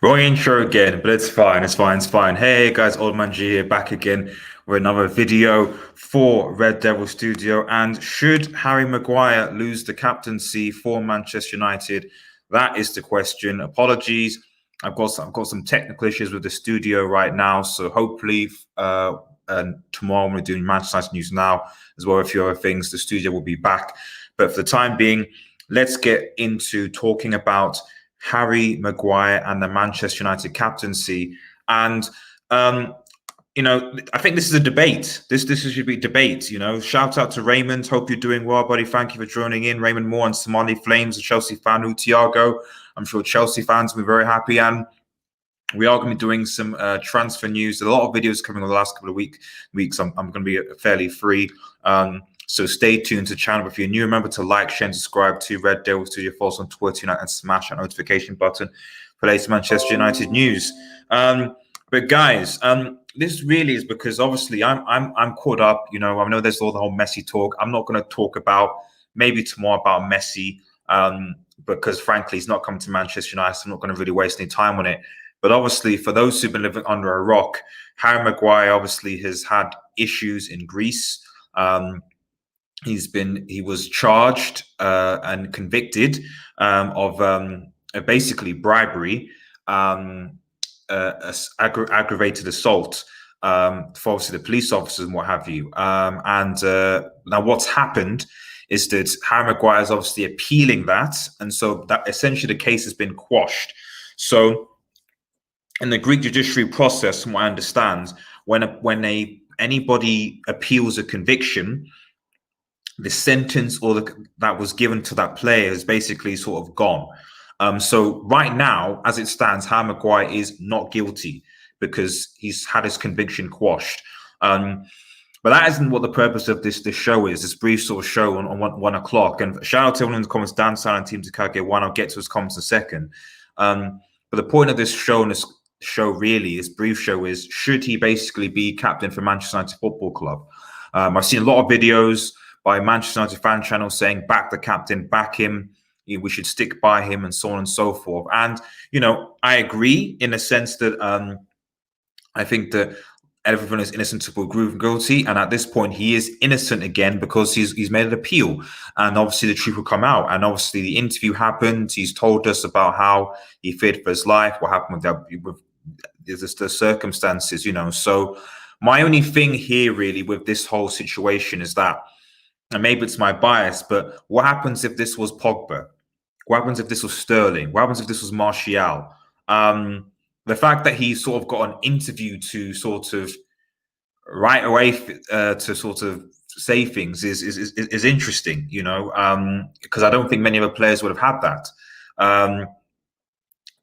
Wrong intro again, but it's fine. It's fine. It's fine. Hey guys, Old Man G here, back again with another video for Red Devil Studio. And should Harry Maguire lose the captaincy for Manchester United? That is the question. Apologies. I've got some technical issues with the studio right now, so hopefully tomorrow we're doing Manchester United news now as well. A few other things. The studio will be back, but for the time being, let's get into talking about Harry Maguire and the Manchester United captaincy. And I think this is a debate. This should be a debate. Shout out to Raymond. Hope you're doing well, buddy. Thank you for joining in. Raymond Moore and Somali Flames, a Chelsea fan. Thiago. I'm sure Chelsea fans will be very happy. And we are going to be doing some transfer news. There's a lot of videos coming over the last couple of weeks. I'm going to be fairly free. So stay tuned to the channel. If you're new, remember to like, share, and subscribe to Red Devil Studio. Follow us on Twitter and smash that notification button for latest Manchester United news. But guys, this really is because obviously I'm caught up. I know there's all the whole Messi talk. I'm not going to talk about maybe tomorrow about Messi because frankly he's not coming to Manchester United. So I'm not going to really waste any time on it. But obviously, for those who've been living under a rock, Harry Maguire obviously has had issues in Greece. He was charged and convicted of basically bribery, aggravated assault for obviously the police officers and what have you. Now what's happened is that Harry Maguire is obviously appealing that, and so that essentially the case has been quashed. So in the Greek judiciary process, from what I understand, when anybody appeals a conviction, the sentence that was given to that player is basically sort of gone. So right now, as it stands, Harry Maguire is not guilty because he's had his conviction quashed. But that isn't what the purpose of this show is. This brief sort of show on 1 o'clock. And shout out to everyone in the comments, Dan Silent, Team Takage One. I'll get to his comments in a second. But the point of this show and this brief show is, should he basically be captain for Manchester United Football Club? I've seen a lot of videos by Manchester United fan channels saying back the captain, back him, we should stick by him, and so on and so forth. And I agree in the sense that I think that everyone is innocent until proven guilty, and at this point he is innocent again because he's made an appeal, and obviously the truth will come out. And obviously the interview happened. He's told us about how he feared for his life, what happened with the circumstances. So my only thing here really with this whole situation is that, and maybe it's my bias, but what happens if this was Pogba? What happens if this was Sterling? What happens if this was Martial? The fact that he sort of got an interview to sort of right away to sort of say things is interesting, because I don't think many other players would have had that.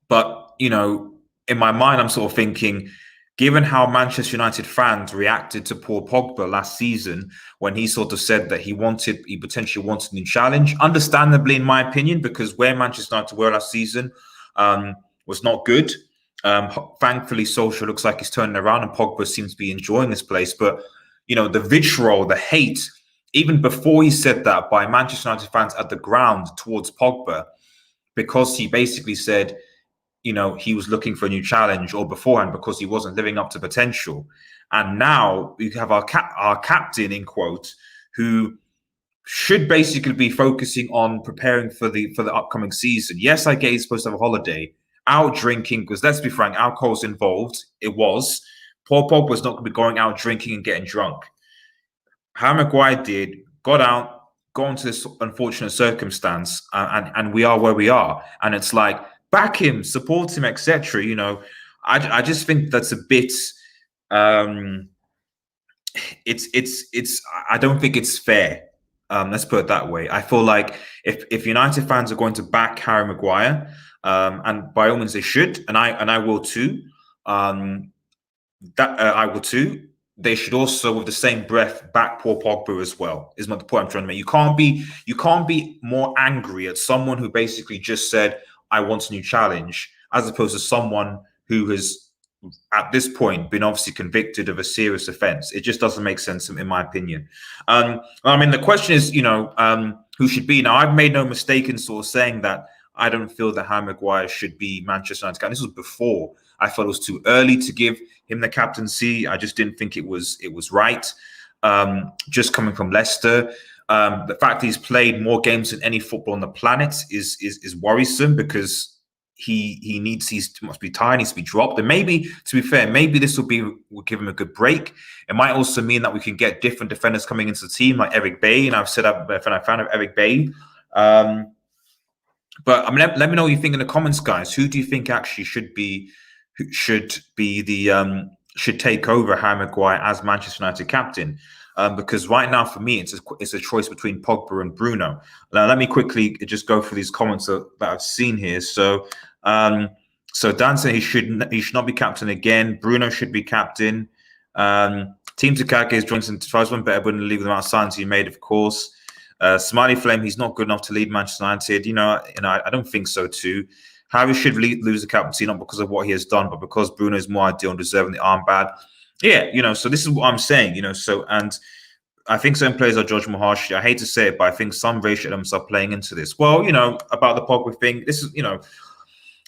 But in my mind, I'm sort of thinking, given how Manchester United fans reacted to Paul Pogba last season when he sort of said that he potentially wanted a new challenge, understandably, in my opinion, because where Manchester United were last season was not good. Thankfully, Solskjaer looks like he's turning around and Pogba seems to be enjoying this place. But, the vitriol, the hate, even before he said that by Manchester United fans at the ground towards Pogba, because he basically said, he was looking for a new challenge, or beforehand because he wasn't living up to potential. And now we have our captain, in quotes, who should basically be focusing on preparing for the upcoming season. Yes, I get he's supposed to have a holiday, out drinking, because let's be frank, alcohol's involved. It was. Paul Pogba was not going to be going out drinking and getting drunk. Harry Maguire got out, got into this unfortunate circumstance, and we are where we are. And it's like, back him, support him, etc. I just think that's a bit. It's. I don't think it's fair. Let's put it that way. I feel like if United fans are going to back Harry Maguire, and by all means they should, and I will too. I will too. They should also, with the same breath, back Paul Pogba as well. Is not the point I'm trying to make. You can't be more angry at someone who basically just said, I want a new challenge, as opposed to someone who has, at this point, been obviously convicted of a serious offense. It just doesn't make sense, in my opinion. The question is, who should be? Now, I've made no mistake in sort of saying that I don't feel that Harry Maguire should be Manchester United captain. This was before. I felt it was too early to give him the captaincy. I just didn't think it was right. Just coming from Leicester, the fact that he's played more games than any football on the planet is worrisome, because he must be tired, needs to be dropped. And maybe, to be fair, maybe this will give him a good break. It might also mean that we can get different defenders coming into the team, like Eric Bailly. And I've said I'm a fan of Eric Bailly. But I mean, let me know what you think in the comments, guys. Who do you think actually should take over Harry Maguire as Manchester United captain? Because right now, for me, it's a choice between Pogba and Bruno. Now, let me quickly just go through these comments that I've seen here. So, Dan said he should not be captain again. Bruno should be captain. Team Takake is Johnson tries one better, wouldn't leave them out. Signs he made, of course. Smiley Flame, he's not good enough to lead Manchester United. I don't think so too. Harry should lose the captaincy, not because of what he has done, but because Bruno is more ideal and deserving the armband. Yeah, so this is what I'm saying, and I think certain players are judged more harshly. I hate to say it, but I think some racial elements are playing into this. Well, about the Pogba thing, this is,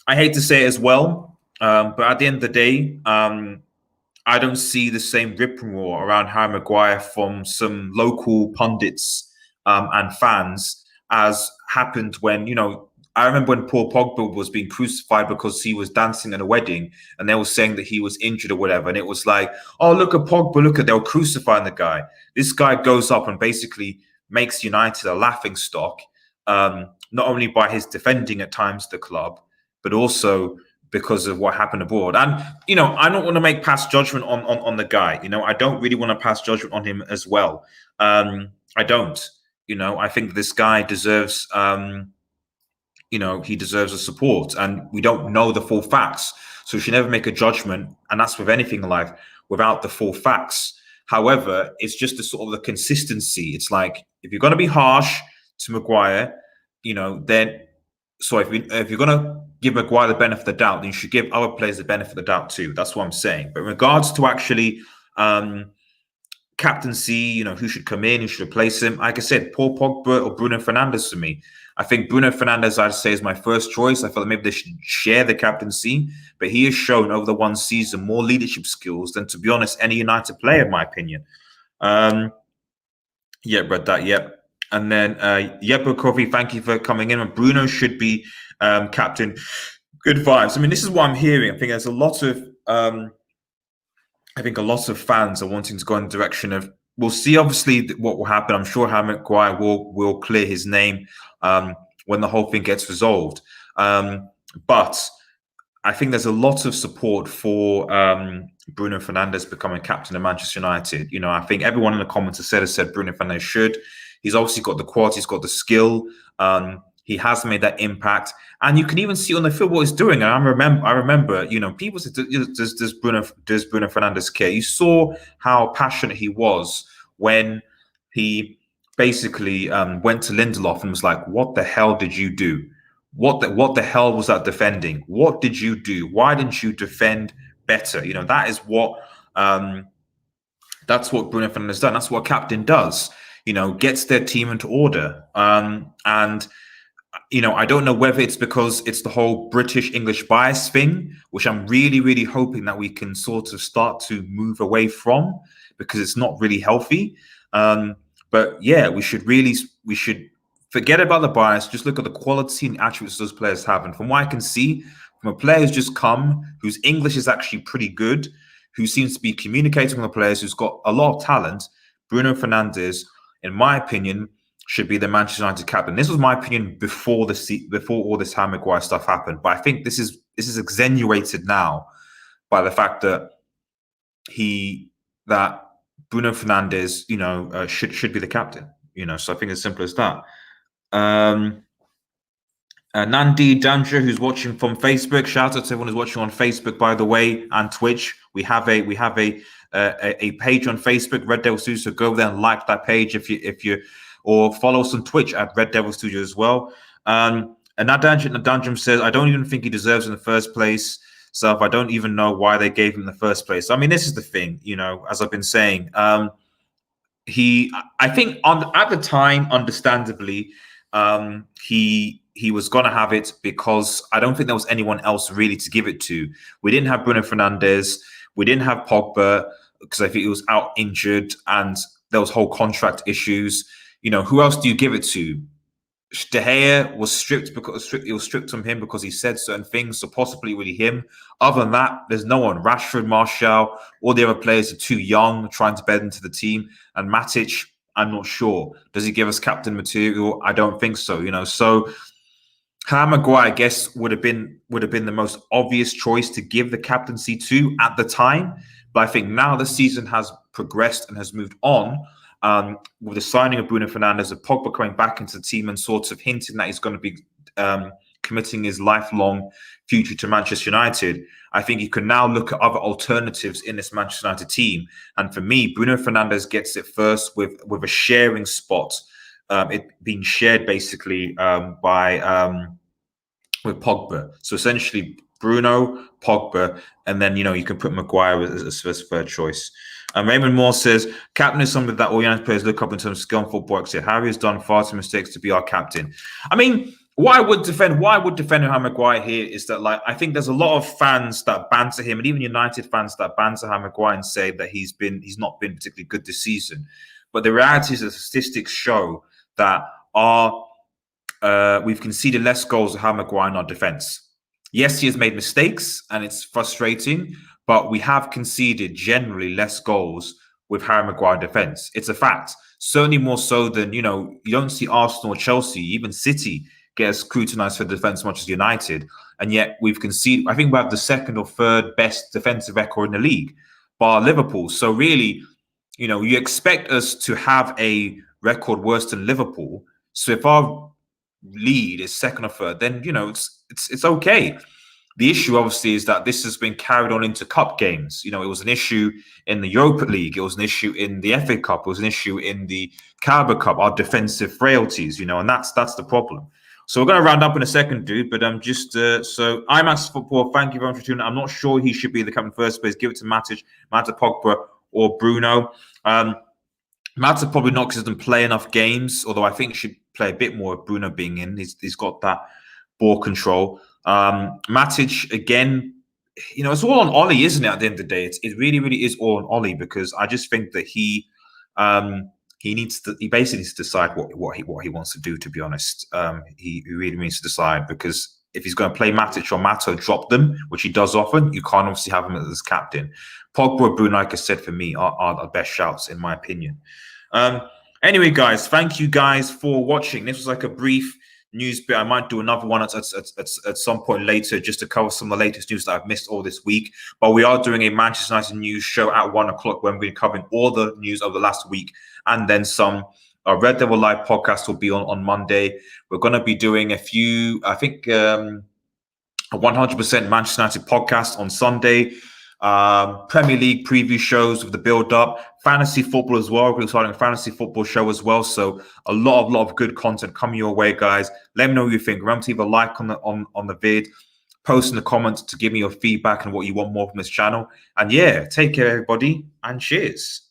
I hate to say it as well, but at the end of the day, I don't see the same rip and roar around Harry Maguire from some local pundits and fans as happened when, I remember when Paul Pogba was being crucified because he was dancing at a wedding, and they were saying that he was injured or whatever. And it was like, oh, look at Pogba, they were crucifying the guy. This guy goes up and basically makes United a laughing stock, not only by his defending at times the club, but also because of what happened abroad. And, I don't want to make past judgment on the guy. I don't really want to pass judgment on him as well. I don't. I think this guy deserves... he deserves a support, and we don't know the full facts. So we should never make a judgment, and that's with anything in life, without the full facts. However, it's just the sort of the consistency. It's like, if you're going to be harsh to Maguire, then if you're going to give Maguire the benefit of the doubt, then you should give other players the benefit of the doubt too. That's what I'm saying. But in regards to actually captaincy, who should come in, who should replace him, like I said, Paul Pogba or Bruno Fernandes for me. I think Bruno Fernandes, I'd say, is my first choice. I feel like maybe they should share the captaincy, but he has shown over the one season more leadership skills than, to be honest, any United player, in my opinion. Read that, yep. And then Yepo Coffee, thank you for coming in. And Bruno should be captain. Good vibes. I mean, this is what I'm hearing. I think there's a lot of fans are wanting to go in the direction of, we'll see obviously what will happen. I'm sure Harry Maguire will clear his name when the whole thing gets resolved. But I think there's a lot of support for Bruno Fernandes becoming captain of Manchester United. I think everyone in the comments has said Bruno Fernandes should. He's obviously got the quality, he's got the skill. He has made that impact, and you can even see on the field what he's doing. And I remember, people said, "Does Bruno Fernandes care?" You saw how passionate he was when he basically went to Lindelof and was like, "What the hell did you do? What the hell was that defending? What did you do? Why didn't you defend better?" That is what that's what Bruno Fernandes done. That's what a captain does. Gets their team into order. I don't know whether it's because it's the whole British English bias thing, which I'm really, really hoping that we can sort of start to move away from, because it's not really healthy. But yeah, we should forget about the bias. Just look at the quality and attributes those players have. And from what I can see, from a player who's just come, whose English is actually pretty good, who seems to be communicating with the players, who's got a lot of talent, Bruno Fernandes, in my opinion, should be the Manchester United captain. This was my opinion before all this Harry Maguire stuff happened, but I think this is extenuated now by the fact that Bruno Fernandes, should be the captain. So I think it's simple as that. Nandi Dandra, who's watching from Facebook. Shout out to everyone who's watching on Facebook, by the way, and Twitch. We have a page on Facebook, Red Devil Studio. So go there and like that page if you or follow us on Twitch at Red Devil Studio as well. And Nadandram says, I don't even think he deserves it in the first place. So I don't even know why they gave him in the first place. I mean, this is the thing, as I've been saying. I think at the time, understandably, he he was going to have it because I don't think there was anyone else really to give it to. We didn't have Bruno Fernandes. We didn't have Pogba because I think he was out injured and there was whole contract issues. You know, who else do you give it to? De Gea was stripped because it was stripped from him because he said certain things, so possibly really him. Other than that, there's no one. Rashford, Martial, all the other players are too young, trying to bed into the team. And Matic, I'm not sure. Does he give us captain material? I don't think so. You know, so Harry Maguire, I guess, would have been the most obvious choice to give the captaincy to at the time. But I think now the season has progressed and has moved on. With the signing of Bruno Fernandes, and Pogba coming back into the team and sort of hinting that he's going to be committing his lifelong future to Manchester United, I think you can now look at other alternatives in this Manchester United team. And for me, Bruno Fernandes gets it first with a sharing spot, it being shared basically with Pogba. So essentially, Bruno, Pogba, and then, you know, you can put Maguire as third choice. Raymond Moore says, captain is something that all United players look up in terms of skill and football. Harry has done far too mistakes to be our captain. I mean, why I would defend Harry Maguire here is that, like, I think there's a lot of fans that banter him, and even United fans that banter Harry Maguire and say that he's not been particularly good this season. But the reality is the statistics show that we've conceded less goals to Harry Maguire in our defence. Yes, he has made mistakes, and it's frustrating, but we have conceded generally less goals with Harry Maguire defence. It's a fact. Certainly more so than, you know, you don't see Arsenal or Chelsea, even City, get scrutinised for defence as much as United. And yet we've conceded, I think we have the second or third best defensive record in the league, bar Liverpool. So really, you know, you expect us to have a record worse than Liverpool. So if our lead is second or third, then, you know, it's okay. The issue, obviously, is that this has been carried on into cup games. You know, it was an issue in the Europa League. It was an issue in the FA Cup. It was an issue in the Carabao Cup, our defensive frailties, you know, and that's the problem. So we're going to round up in a second, dude, but so IMAX Football, thank you very much for tuning in. I'm not sure he should be the captain first place. Give it to Matic, Pogba, or Bruno. Matic probably not because he doesn't play enough games, although I think he should play a bit more with Bruno being in. He's got that ball control. Matic, again, you know, it's all on Ollie, isn't it? At the end of the day, it really, really is all on Ollie, because I just think that he basically needs to decide what he wants to do. To be honest, he really needs to decide, because if he's going to play Matic or Mato, drop them, which he does often, you can't obviously have him as captain. Pogba or Bruno, like I said, for me, are the best shouts in my opinion. Anyway, guys, thank you guys for watching. This was like a brief news bit. I might do another one at some point later, just to cover some of the latest news that I've missed all this week. But we are doing a Manchester United news show at 1 o'clock when we're covering all the news of the last week and then some. Our Red Devil Live podcast will be on Monday. We're going to be doing a few, I think, a 100% Manchester United podcast on Sunday. Premier League preview shows with the build-up, fantasy football as well. We're starting a fantasy football show as well. So a lot of good content coming your way, guys. Let me know what you think. Remember to leave a like on the vid, post in the comments to give me your feedback and what you want more from this channel. And yeah, take care, everybody, and cheers.